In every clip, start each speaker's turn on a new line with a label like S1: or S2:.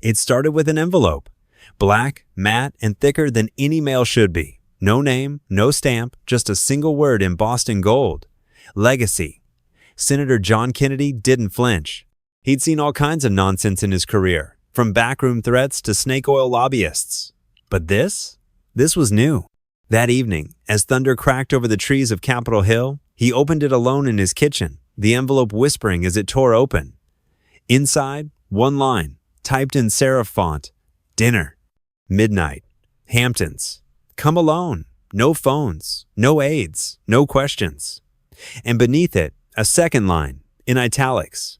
S1: It started with an envelope. Black, matte, and thicker than any mail should be. No name, no stamp, just a single word embossed in gold. Legacy. Senator John Kennedy didn't flinch. He'd seen all kinds of nonsense in his career, from backroom threats to snake oil lobbyists. But this was new. That evening, as thunder cracked over the trees of Capitol Hill, he opened it alone in his kitchen, the envelope whispering as it tore open. Inside, one line, typed in serif font, dinner, midnight, Hamptons. Come alone, no phones, no aides, no questions. And beneath it, a second line, in italics.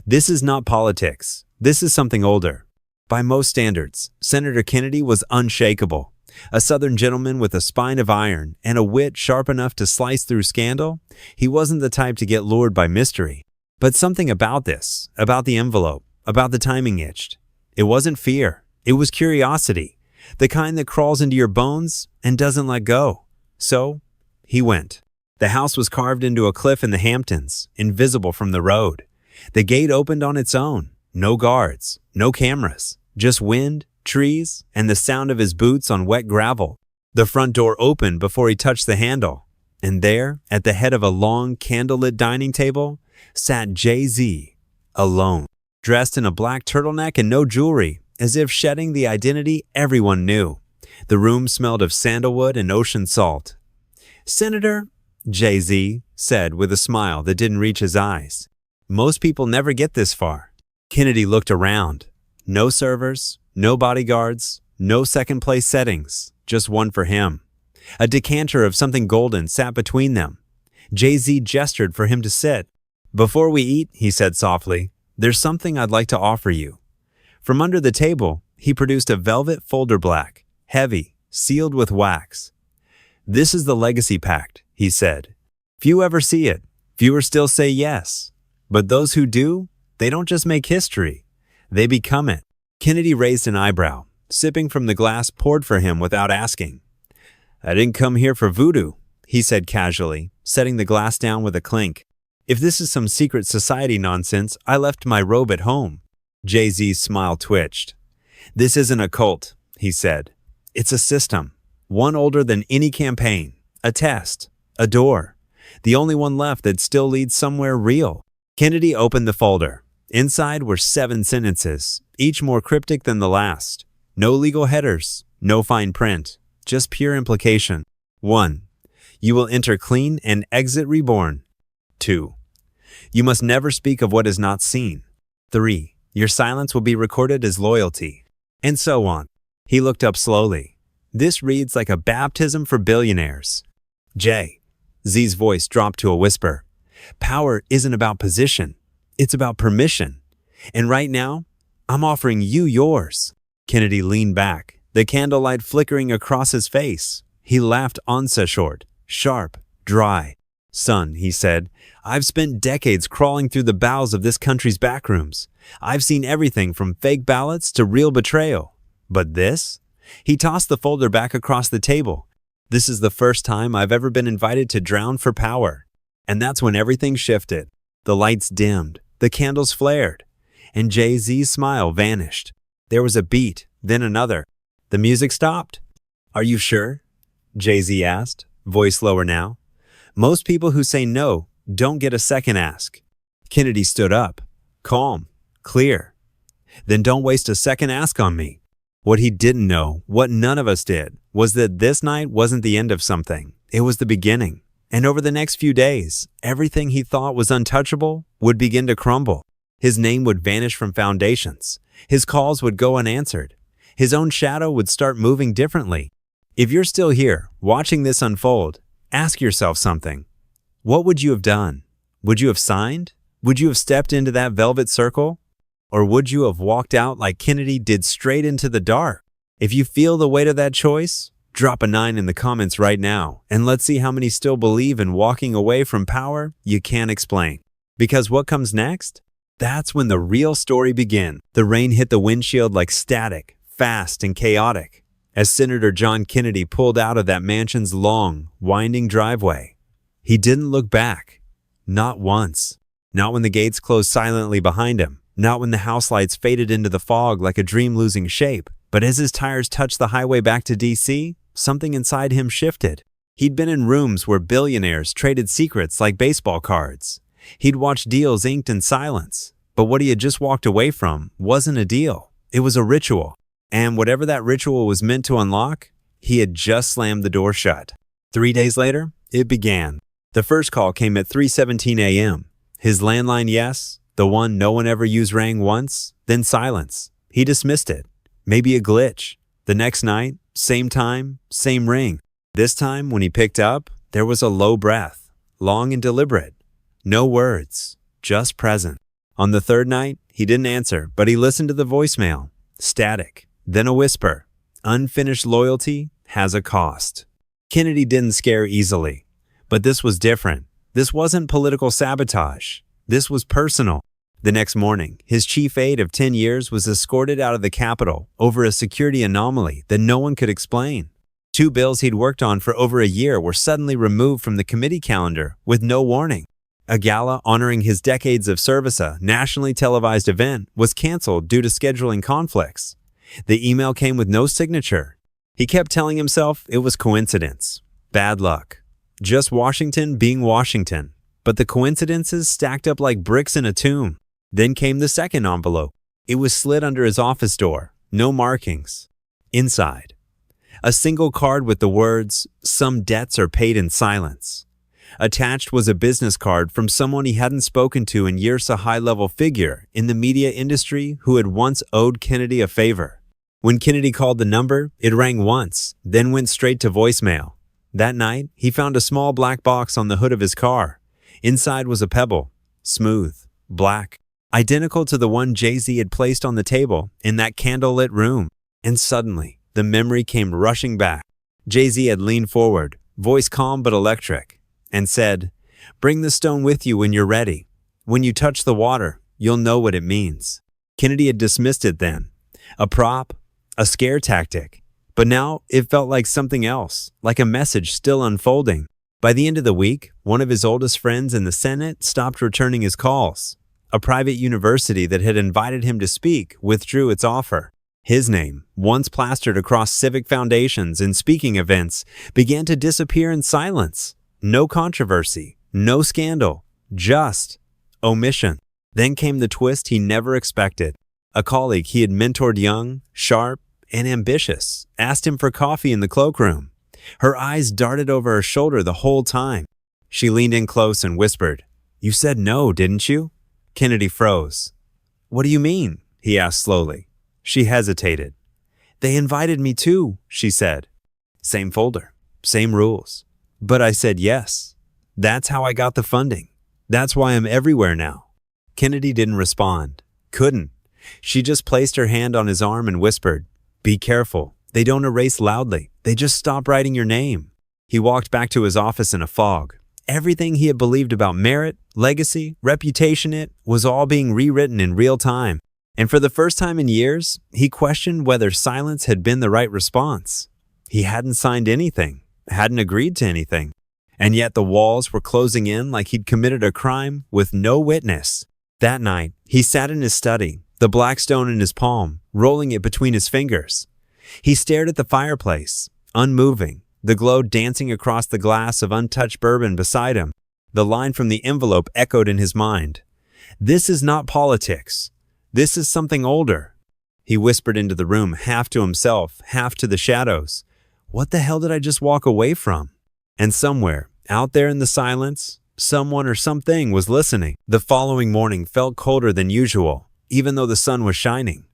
S1: This is not politics. This is something older. By most standards, Senator Kennedy was unshakable. A Southern gentleman with a spine of iron and a wit sharp enough to slice through scandal, he wasn't the type to get lured by mystery. But something about this, about the envelope, about the timing itched. It wasn't fear. It was curiosity, the kind that crawls into your bones and doesn't let go. So, he went. The house was carved into a cliff in the Hamptons, invisible from the road. The gate opened on its own. No guards, no cameras, just wind, trees, and the sound of his boots on wet gravel. The front door opened before he touched the handle. And there, at the head of a long, candlelit dining table, sat Jay-Z, alone, dressed in a black turtleneck and no jewelry, as if shedding the identity everyone knew. The room smelled of sandalwood and ocean salt. "Senator," Jay-Z said with a smile that didn't reach his eyes. "Most people never get this far." Kennedy looked around. No servers, no bodyguards, no second-place settings, just one for him. A decanter of something golden sat between them. Jay-Z gestured for him to sit. "Before we eat," he said softly, "there's something I'd like to offer you." From under the table, he produced a velvet folder black, heavy, sealed with wax. "This is the Legacy Pact," he said. "Few ever see it. Fewer still say yes. But those who do, they don't just make history. They become it." Kennedy raised an eyebrow, sipping from the glass poured for him without asking. "I didn't come here for voodoo," he said casually, setting the glass down with a clink. "If this is some secret society nonsense, I left my robe at home." Jay-Z's smile twitched. "This isn't a cult," he said. "It's a system, one older than any campaign, a test, a door, the only one left that still leads somewhere real." Kennedy opened the folder. Inside were 7 sentences, each more cryptic than the last. No legal headers, no fine print, just pure implication. 1. You will enter clean and exit reborn. 2. You must never speak of what is not seen. 3. Your silence will be recorded as loyalty. And so on. He looked up slowly. "This reads like a baptism for billionaires." Z's voice dropped to a whisper. "Power isn't about position. It's about permission. And right now, I'm offering you yours." Kennedy leaned back, the candlelight flickering across his face. He laughed onset short, sharp, dry. "Son," he said, "I've spent decades crawling through the bowels of this country's backrooms. I've seen everything from fake ballots to real betrayal. But this?" He tossed the folder back across the table. "This is the first time I've ever been invited to drown for power." And that's when everything shifted. The lights dimmed, the candles flared, and Jay-Z's smile vanished. There was a beat, then another. The music stopped. "Are you sure?" Jay-Z asked, voice lower now. "Most people who say no don't get a second ask." Kennedy stood up, calm, clear. "Then don't waste a second ask on me." What he didn't know, what none of us did, was that this night wasn't the end of something. It was the beginning. And over the next few days, everything he thought was untouchable would begin to crumble. His name would vanish from foundations. His calls would go unanswered. His own shadow would start moving differently. If you're still here, watching this unfold, ask yourself something. What would you have done? Would you have signed? Would you have stepped into that velvet circle? Or would you have walked out like Kennedy did straight into the dark? If you feel the weight of that choice, drop a 9 in the comments right now, and let's see how many still believe in walking away from power you can't explain. Because what comes next? That's when the real story begins. The rain hit the windshield like static, fast and chaotic, as Senator John Kennedy pulled out of that mansion's long, winding driveway. He didn't look back. Not once. Not when the gates closed silently behind him. Not when the house lights faded into the fog like a dream losing shape, but as his tires touched the highway back to DC, something inside him shifted. He'd been in rooms where billionaires traded secrets like baseball cards. He'd watched deals inked in silence, but what he had just walked away from wasn't a deal. It was a ritual. And whatever that ritual was meant to unlock, he had just slammed the door shut. 3 days later, it began. The first call came at 3:17 a.m. His landline yes, the one no one ever used rang once, then silence. He dismissed it. Maybe a glitch. The next night, same time, same ring. This time, when he picked up, there was a low breath, long and deliberate. No words, just present. On the third night, he didn't answer, but he listened to the voicemail. Static. Then a whisper. Unfinished loyalty has a cost. Kennedy didn't scare easily. But this was different. This wasn't political sabotage. This was personal. The next morning, his chief aide of 10 years was escorted out of the Capitol over a security anomaly that no one could explain. 2 bills he'd worked on for over a year were suddenly removed from the committee calendar with no warning. A gala honoring his decades of service, a nationally televised event, was canceled due to scheduling conflicts. The email came with no signature. He kept telling himself it was coincidence, bad luck, just Washington being Washington. But the coincidences stacked up like bricks in a tomb. Then came the second envelope. It was slid under his office door, no markings. Inside, a single card with the words, "Some debts are paid in silence." Attached was a business card from someone he hadn't spoken to in years, a high-level figure in the media industry who had once owed Kennedy a favor. When Kennedy called the number, it rang once, then went straight to voicemail. That night, he found a small black box on the hood of his car. Inside was a pebble, smooth, black, identical to the one Jay-Z had placed on the table in that candlelit room. And suddenly, the memory came rushing back. Jay-Z had leaned forward, voice calm but electric, and said, "Bring the stone with you when you're ready. When you touch the water, you'll know what it means." Kennedy had dismissed it then. A prop, a scare tactic. But now it felt like something else, like a message still unfolding. By the end of the week, one of his oldest friends in the Senate stopped returning his calls. A private university that had invited him to speak withdrew its offer. His name, once plastered across civic foundations and speaking events, began to disappear in silence. No controversy, no scandal, just omission. Then came the twist he never expected. A colleague he had mentored, young, sharp, and ambitious, asked him for coffee in the cloakroom. Her eyes darted over her shoulder the whole time. She leaned in close and whispered, "You said no, didn't you?" Kennedy froze. "What do you mean?" he asked slowly. She hesitated. "They invited me too," she said. "Same folder, same rules. But I said yes. That's how I got the funding. That's why I'm everywhere now." Kennedy didn't respond. Couldn't. She just placed her hand on his arm and whispered, "Be careful. They don't erase loudly. They just stop writing your name." He walked back to his office in a fog. Everything he had believed about merit, legacy, reputation, it was all being rewritten in real time. And for the first time in years, he questioned whether silence had been the right response. He hadn't signed anything, hadn't agreed to anything. And yet the walls were closing in like he'd committed a crime with no witness. That night, he sat in his study, the black stone in his palm, rolling it between his fingers. He stared at the fireplace, unmoving, the glow dancing across the glass of untouched bourbon beside him. The line from the envelope echoed in his mind. "This is not politics. This is something older." He whispered into the room, half to himself, half to the shadows. What the hell did I just walk away from? And somewhere, out there in the silence, someone or something was listening. The following morning felt colder than usual, even though the sun was shining.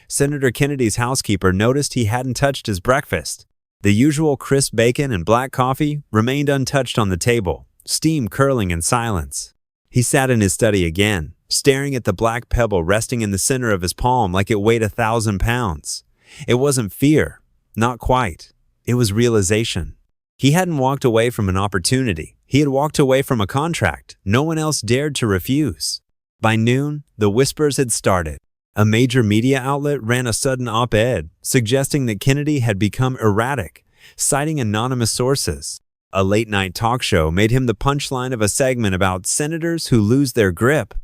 S1: Senator Kennedy's housekeeper noticed he hadn't touched his breakfast. The usual crisp bacon and black coffee remained untouched on the table, steam curling in silence. He sat in his study again, staring at the black pebble resting in the center of his palm like it weighed 1,000 pounds. It wasn't fear, not quite. It was realization. He hadn't walked away from an opportunity. He had walked away from a contract no one else dared to refuse. By noon, the whispers had started. A major media outlet ran a sudden op-ed suggesting that Kennedy had become erratic, citing anonymous sources. A late-night talk show made him the punchline of a segment about senators who lose their grip.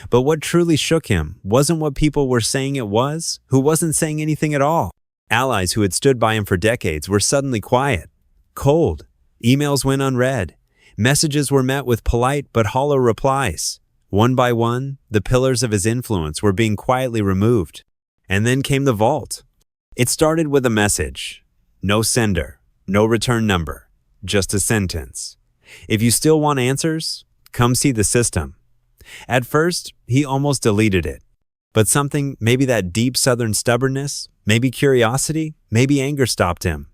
S1: But what truly shook him wasn't what people were saying it was, who wasn't saying anything at all. Allies who had stood by him for decades were suddenly quiet, cold. Emails went unread. Messages were met with polite but hollow replies. One by one, the pillars of his influence were being quietly removed. And then came the vault. It started with a message. No sender, no return number, just a sentence. If you still want answers, come see the system. At first, he almost deleted it. But something, maybe that deep Southern stubbornness, maybe curiosity, maybe anger stopped him.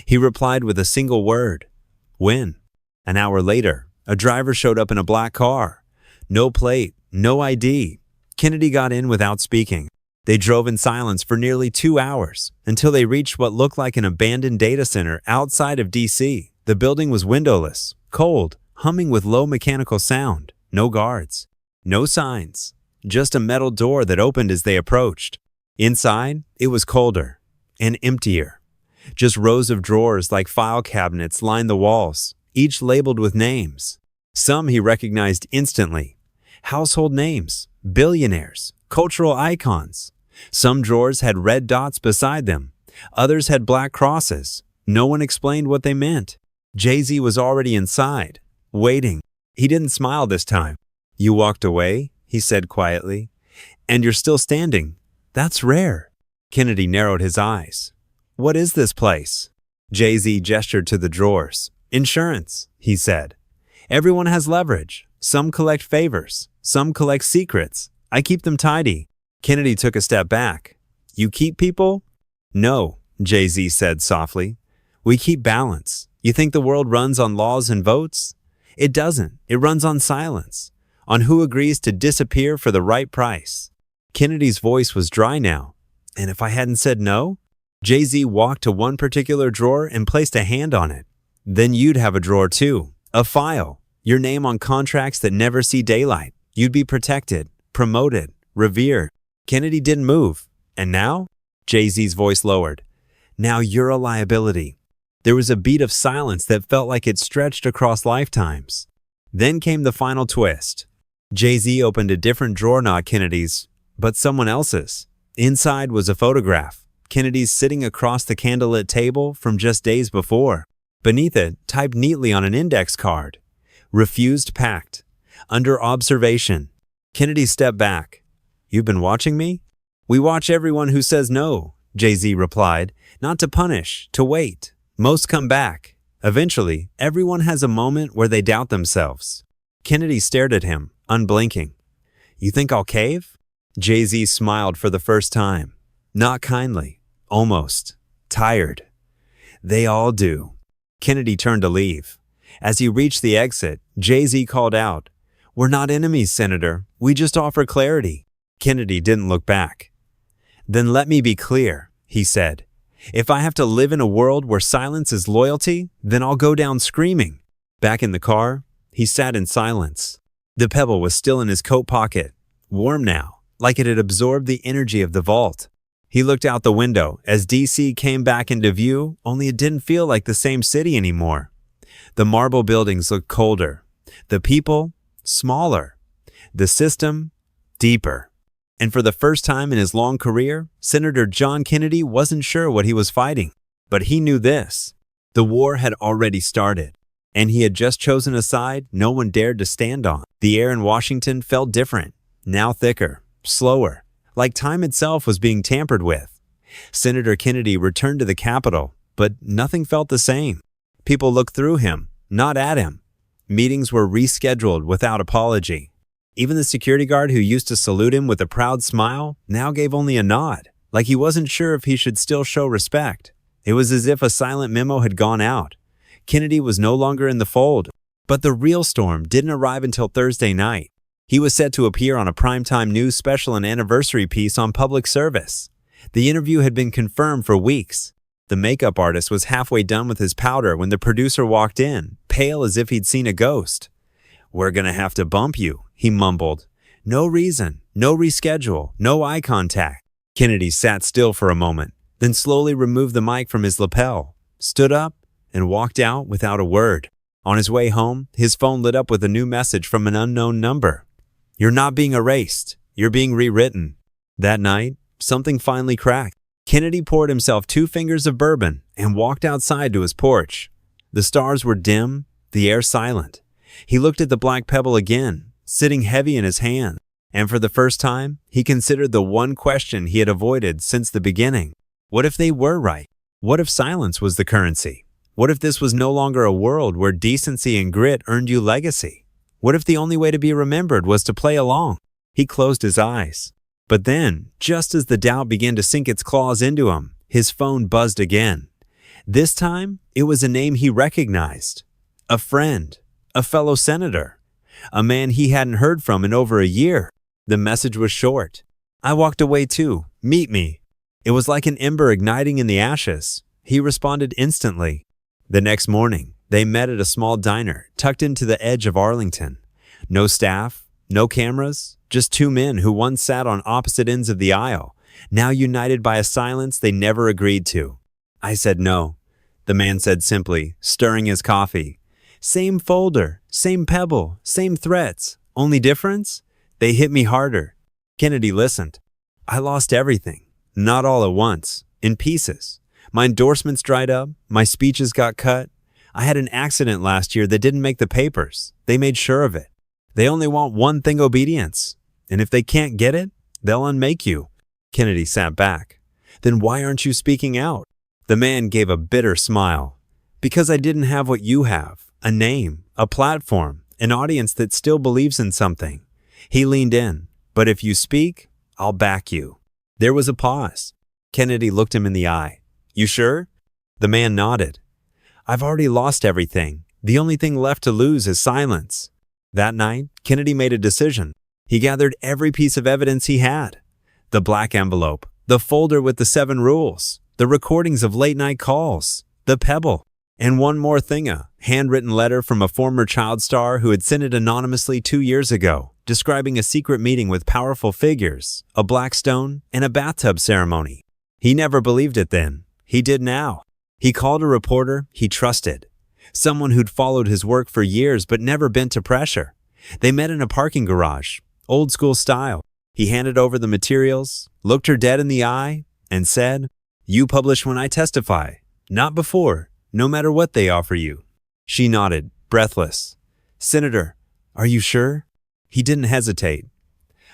S1: He replied with a single word. When? An hour later, a driver showed up in a black car. No plate, no ID. Kennedy got in without speaking. They drove in silence for nearly 2 hours until they reached what looked like an abandoned data center outside of D.C. The building was windowless, cold, humming with low mechanical sound. No guards. No signs. Just a metal door that opened as they approached. Inside, it was colder and emptier. Just rows of drawers like file cabinets lined the walls, each labeled with names. Some he recognized instantly. Household names, billionaires, cultural icons. Some drawers had red dots beside them. Others had black crosses. No one explained what they meant. Jay-Z was already inside, waiting. He didn't smile this time. You walked away, he said quietly. And you're still standing. That's rare. Kennedy narrowed his eyes. What is this place? Jay-Z gestured to the drawers. Insurance, he said. Everyone has leverage. Some collect favors. Some collect secrets. I keep them tidy. Kennedy took a step back. You keep people? No, Jay-Z said softly. We keep balance. You think the world runs on laws and votes? It doesn't. It runs on silence. On who agrees to disappear for the right price. Kennedy's voice was dry now. And if I hadn't said no? Jay-Z walked to one particular drawer and placed a hand on it. Then you'd have a drawer too. A file. Your name on contracts that never see daylight. You'd be protected, promoted, revered. Kennedy didn't move. And now? Jay-Z's voice lowered. Now you're a liability. There was a beat of silence that felt like it stretched across lifetimes. Then came the final twist. Jay-Z opened a different drawer, not Kennedy's, but someone else's. Inside was a photograph. Kennedy's sitting across the candlelit table from just days before. Beneath it, typed neatly on an index card. Refused packed. Under observation. Kennedy stepped back. You've been watching me? We watch everyone who says no, Jay-Z replied. Not to punish, to wait. Most come back. Eventually, everyone has a moment where they doubt themselves. Kennedy stared at him, unblinking. You think I'll cave? Jay-Z smiled for the first time. Not kindly. Almost. Tired. They all do. Kennedy turned to leave. As he reached the exit, Jay-Z called out, We're not enemies, Senator. We just offer clarity. Kennedy didn't look back. Then let me be clear, he said. If I have to live in a world where silence is loyalty, then I'll go down screaming. Back in the car, he sat in silence. The pebble was still in his coat pocket, warm now, like it had absorbed the energy of the vault. He looked out the window as D.C. came back into view, only it didn't feel like the same city anymore. The marble buildings looked colder. The people, smaller. The system, deeper. And for the first time in his long career, Senator John Kennedy wasn't sure what he was fighting. But he knew this. The war had already started. And he had just chosen a side no one dared to stand on. The air in Washington felt different, now thicker, slower, like time itself was being tampered with. Senator Kennedy returned to the Capitol, but nothing felt the same. People looked through him, not at him. Meetings were rescheduled without apology. Even the security guard who used to salute him with a proud smile now gave only a nod, like he wasn't sure if he should still show respect. It was as if a silent memo had gone out. Kennedy was no longer in the fold. But the real storm didn't arrive until Thursday night. He was set to appear on a primetime news special and anniversary piece on public service. The interview had been confirmed for weeks. The makeup artist was halfway done with his powder when the producer walked in, pale as if he'd seen a ghost. We're gonna have to bump you, he mumbled. No reason, no reschedule, no eye contact. Kennedy sat still for a moment, then slowly removed the mic from his lapel, stood up, and walked out without a word. On his way home, his phone lit up with a new message from an unknown number. You're not being erased. You're being rewritten. That night, something finally cracked. Kennedy poured himself 2 fingers of bourbon and walked outside to his porch. The stars were dim, the air silent. He looked at the black pebble again, sitting heavy in his hand, and for the first time, he considered the one question he had avoided since the beginning. What if they were right? What if silence was the currency? What if this was no longer a world where decency and grit earned you legacy? What if the only way to be remembered was to play along? He closed his eyes. But then, just as the doubt began to sink its claws into him, his phone buzzed again. This time, it was a name he recognized. A friend. A fellow senator. A man he hadn't heard from in over a year. The message was short. I walked away too. Meet me. It was like an ember igniting in the ashes. He responded instantly. The next morning, they met at a small diner tucked into the edge of Arlington. No staff, no cameras, just 2 men who once sat on opposite ends of the aisle, now united by a silence they never agreed to. I said no, the man said simply, stirring his coffee. Same folder, same pebble, same threats. Only difference? They hit me harder. Kennedy listened. I lost everything. Not all at once. In pieces. My endorsements dried up. My speeches got cut. I had an accident last year that didn't make the papers. They made sure of it. They only want one thing: obedience. And if they can't get it, they'll unmake you. Kennedy sat back. Then why aren't you speaking out? The man gave a bitter smile. Because I didn't have what you have. A name, a platform, an audience that still believes in something. He leaned in. But if you speak, I'll back you. There was a pause. Kennedy looked him in the eye. You sure? The man nodded. I've already lost everything. The only thing left to lose is silence. That night, Kennedy made a decision. He gathered every piece of evidence he had. The black envelope, the folder with the 7 rules, the recordings of late-night calls, the pebble, and one more thing, a handwritten letter from a former child star who had sent it anonymously 2 years ago, describing a secret meeting with powerful figures, a black stone, and a bathtub ceremony. He never believed it then. He did now. He called a reporter he trusted, someone who'd followed his work for years but never bent to pressure. They met in a parking garage, old school style. He handed over the materials, looked her dead in the eye, and said, You publish when I testify, not before, no matter what they offer you. She nodded, breathless. Senator, are you sure? He didn't hesitate.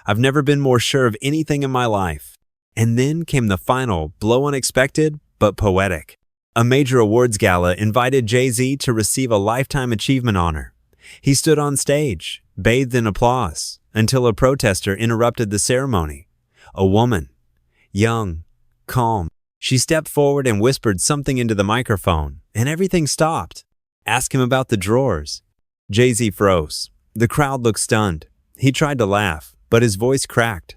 S1: I've never been more sure of anything in my life. And then came the final, blow unexpected, but poetic. A major awards gala invited Jay-Z to receive a Lifetime Achievement honor. He stood on stage, bathed in applause, until a protester interrupted the ceremony. A woman, young, calm. She stepped forward and whispered something into the microphone, and everything stopped. Ask him about the drawers. Jay-Z froze. The crowd looked stunned. He tried to laugh, but his voice cracked.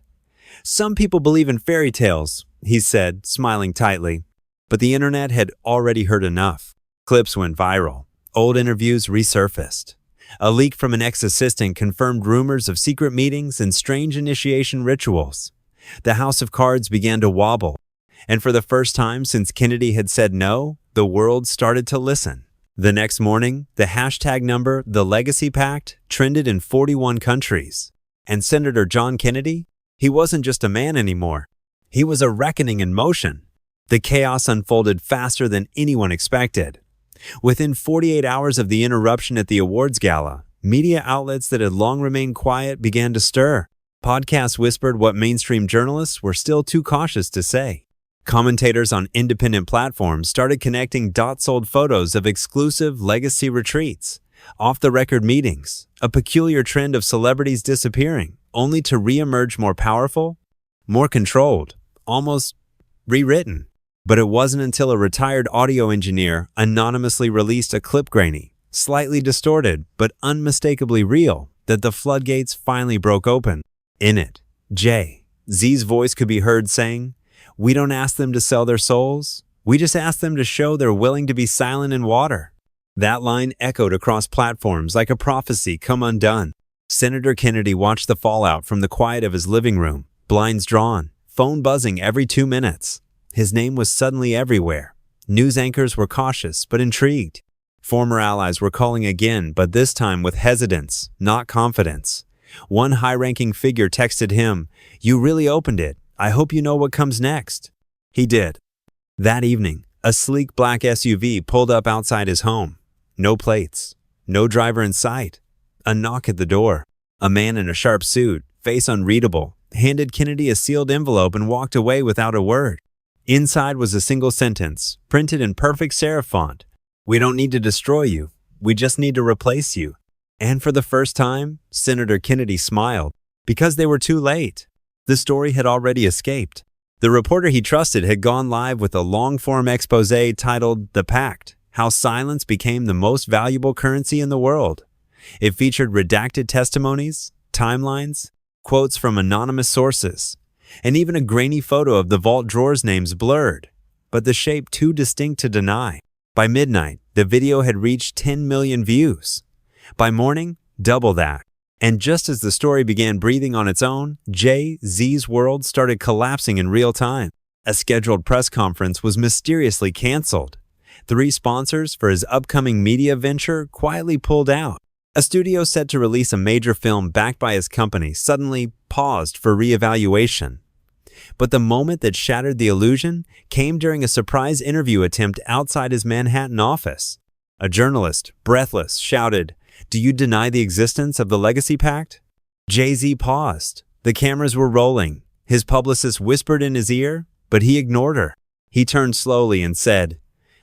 S1: Some people believe in fairy tales, he said, smiling tightly. But the internet had already heard enough. Clips went viral. Old interviews resurfaced. A leak from an ex-assistant confirmed rumors of secret meetings and strange initiation rituals. The house of cards began to wobble. And for the first time since Kennedy had said no, the world started to listen. The next morning, the hashtag number, The Legacy Pact, trended in 41 countries. And Senator John Kennedy? He wasn't just a man anymore. He was a reckoning in motion. The chaos unfolded faster than anyone expected. Within 48 hours of the interruption at the awards gala, media outlets that had long remained quiet began to stir. Podcasts whispered what mainstream journalists were still too cautious to say. Commentators on independent platforms started connecting dot-sold photos of exclusive legacy retreats, off-the-record meetings, a peculiar trend of celebrities disappearing, only to re-emerge more powerful, more controlled, almost rewritten. But it wasn't until a retired audio engineer anonymously released a clip grainy, slightly distorted, but unmistakably real, that the floodgates finally broke open. In it, Jay-Z's voice could be heard saying, "We don't ask them to sell their souls. We just ask them to show they're willing to be silent in water." That line echoed across platforms like a prophecy come undone. Senator Kennedy watched the fallout from the quiet of his living room, blinds drawn, phone buzzing every 2 minutes. His name was suddenly everywhere. News anchors were cautious but intrigued. Former allies were calling again, but this time with hesitance, not confidence. One high-ranking figure texted him, "You really opened it. I hope you know what comes next." He did. That evening, a sleek black SUV pulled up outside his home. No plates. No driver in sight. A knock at the door. A man in a sharp suit, face unreadable, handed Kennedy a sealed envelope and walked away without a word. Inside was a single sentence, printed in perfect serif font. "We don't need to destroy you. We just need to replace you." And for the first time, Senator Kennedy smiled, because they were too late. The story had already escaped. The reporter he trusted had gone live with a long-form expose titled "The Pact: How Silence Became the Most Valuable Currency in the World." It featured redacted testimonies, timelines, quotes from anonymous sources, and even a grainy photo of the vault drawer's names blurred, but the shape too distinct to deny. By midnight, the video had reached 10 million views. By morning, double that. And just as the story began breathing on its own, Jay-Z's world started collapsing in real time. A scheduled press conference was mysteriously canceled. 3 sponsors for his upcoming media venture quietly pulled out. A studio set to release a major film backed by his company suddenly paused for reevaluation. But the moment that shattered the illusion came during a surprise interview attempt outside his Manhattan office. A journalist, breathless, shouted, "Do you deny the existence of the Legacy Pact?" Jay-Z paused. The cameras were rolling. His publicist whispered in his ear, but he ignored her. He turned slowly and said,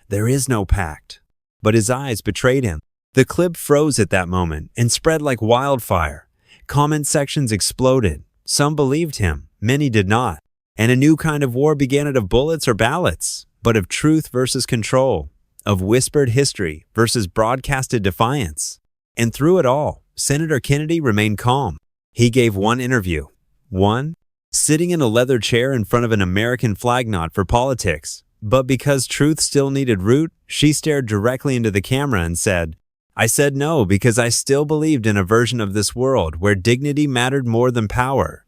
S1: "There is no pact." But his eyes betrayed him. The clip froze at that moment and spread like wildfire. Comment sections exploded. Some believed him, many did not. And a new kind of war began not of bullets or ballots, but of truth versus control, of whispered history versus broadcasted defiance. And through it all, Senator Kennedy remained calm. He gave one interview. One, sitting in a leather chair in front of an American flag not for politics. But because truth still needed root, she stared directly into the camera and said, "I said no because I still believed in a version of this world where dignity mattered more than power,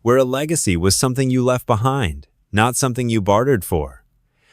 S1: where a legacy was something you left behind, not something you bartered for.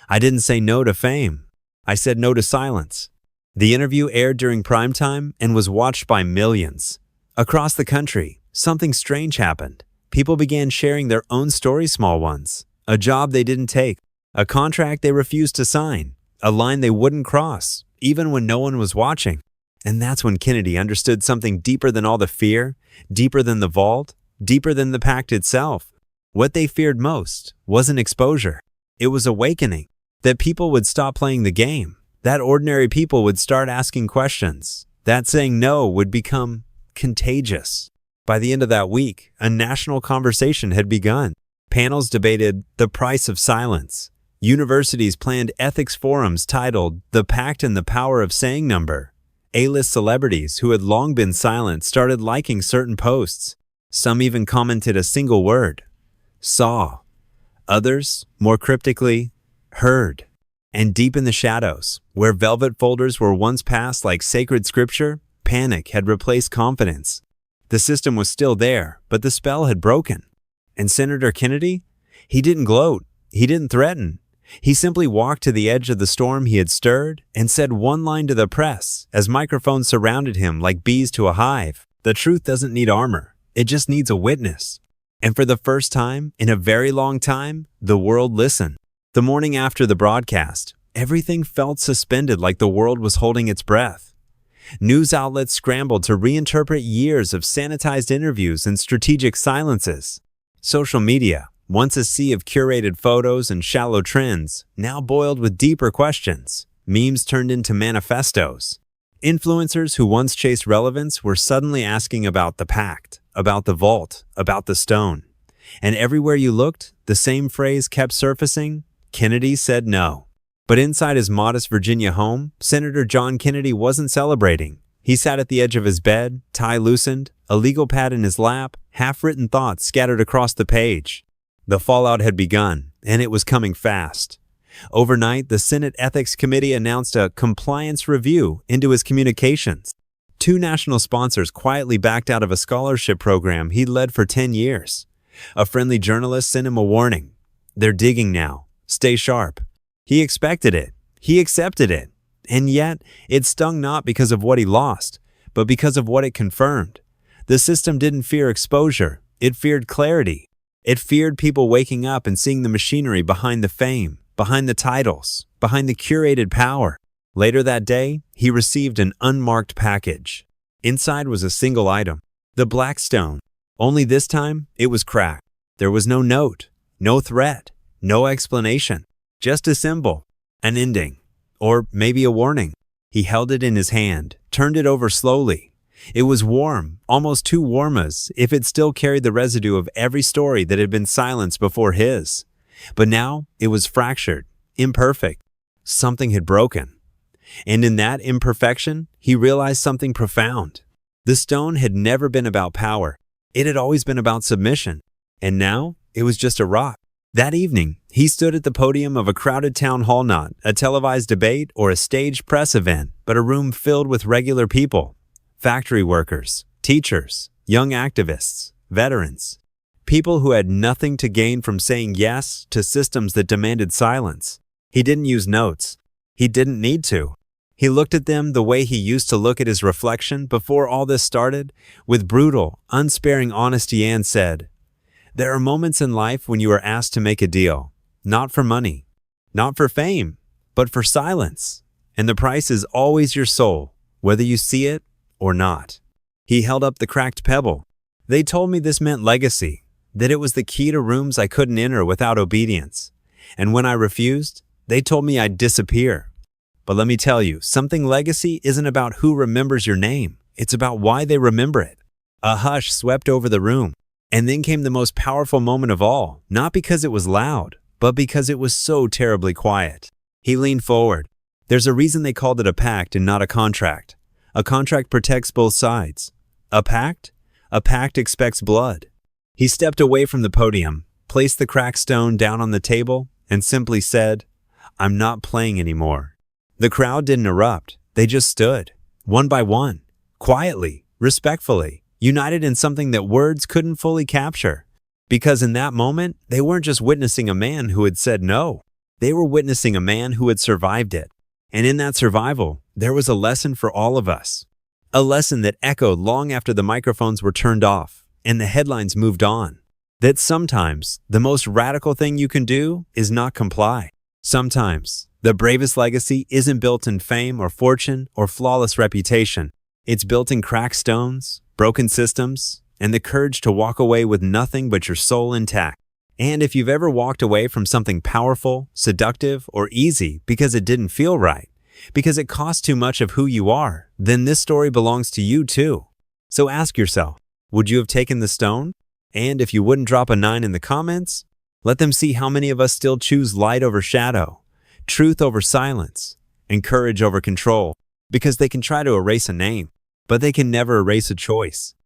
S1: I didn't say no to fame. I said no to silence." The interview aired during prime time and was watched by millions. Across the country, something strange happened. People began sharing their own stories, small ones. A job they didn't take, a contract they refused to sign, a line they wouldn't cross, even when no one was watching. And that's when Kennedy understood something deeper than all the fear, deeper than the vault, deeper than the pact itself. What they feared most wasn't exposure. It was awakening. That people would stop playing the game. That ordinary people would start asking questions. That saying no would become contagious. By the end of that week, a national conversation had begun. Panels debated the price of silence. Universities planned ethics forums titled "The Pact and the Power of Saying Number." A-list celebrities who had long been silent started liking certain posts. Some even commented a single word, "saw." Others, more cryptically, "heard." And deep in the shadows, where velvet folders were once passed like sacred scripture, panic had replaced confidence. The system was still there, but the spell had broken. And Senator Kennedy? He didn't gloat. He didn't threaten. He simply walked to the edge of the storm he had stirred and said one line to the press as microphones surrounded him like bees to a hive. The truth doesn't need armor. It just needs a witness. And for the first time in a very long time, the world listened. The morning after the broadcast, everything felt suspended like the world was holding its breath. News outlets scrambled to reinterpret years of sanitized interviews and strategic silences. Social media, once a sea of curated photos and shallow trends, now boiled with deeper questions. Memes turned into manifestos. Influencers who once chased relevance were suddenly asking about the pact, about the vault, about the stone. And everywhere you looked, the same phrase kept surfacing: Kennedy said no. But inside his modest Virginia home, Senator John Kennedy wasn't celebrating. He sat at the edge of his bed, tie loosened, a legal pad in his lap, half-written thoughts scattered across the page. The fallout had begun, and it was coming fast. Overnight, the Senate Ethics Committee announced a compliance review into his communications. 2 national sponsors quietly backed out of a scholarship program he'd led for 10 years. A friendly journalist sent him a warning. "They're digging now. Stay sharp." He expected it. He accepted it. And yet, it stung not because of what he lost, but because of what it confirmed. The system didn't fear exposure, it feared clarity. It feared people waking up and seeing the machinery behind the fame, behind the titles, behind the curated power. Later that day, he received an unmarked package. Inside was a single item, the black stone. Only this time, it was cracked. There was no note, no threat, no explanation, just a symbol, an ending, or maybe a warning. He held it in his hand, turned it over slowly. It was warm, almost too warm as if it still carried the residue of every story that had been silenced before his. But now it was fractured, imperfect. Something had broken. And in that imperfection, he realized something profound. The stone had never been about power. It had always been about submission. And now it was just a rock. That evening, he stood at the podium of a crowded town hall, not a televised debate or a staged press event, but a room filled with regular people. Factory workers, teachers, young activists, veterans. People who had nothing to gain from saying yes to systems that demanded silence. He didn't use notes. He didn't need to. He looked at them the way he used to look at his reflection before all this started, with brutal, unsparing honesty, and said, "There are moments in life when you are asked to make a deal, not for money, not for fame, but for silence. And the price is always your soul, whether you see it or not." He held up the cracked pebble. "They told me this meant legacy, that it was the key to rooms I couldn't enter without obedience. And when I refused, they told me I'd disappear. But let me tell you, something legacy isn't about who remembers your name. It's about why they remember it." A hush swept over the room. And then came the most powerful moment of all, not because it was loud, but because it was so terribly quiet. He leaned forward. "There's a reason they called it a pact and not a contract. A contract protects both sides. A pact? A pact expects blood." He stepped away from the podium, placed the cracked stone down on the table, and simply said, "I'm not playing anymore." The crowd didn't erupt. They just stood, one by one, quietly, respectfully, united in something that words couldn't fully capture. Because in that moment, they weren't just witnessing a man who had said no. They were witnessing a man who had survived it. And in that survival, there was a lesson for all of us. A lesson that echoed long after the microphones were turned off and the headlines moved on. That sometimes the most radical thing you can do is not comply. Sometimes the bravest legacy isn't built in fame or fortune or flawless reputation. It's built in cracked stones, broken systems, and the courage to walk away with nothing but your soul intact. And if you've ever walked away from something powerful, seductive, or easy because it didn't feel right, because it cost too much of who you are, then this story belongs to you too. So ask yourself, would you have taken the stone? And if you wouldn't, drop a 9 in the comments. Let them see how many of us still choose light over shadow, truth over silence, and courage over control, because they can try to erase a name, but they can never erase a choice.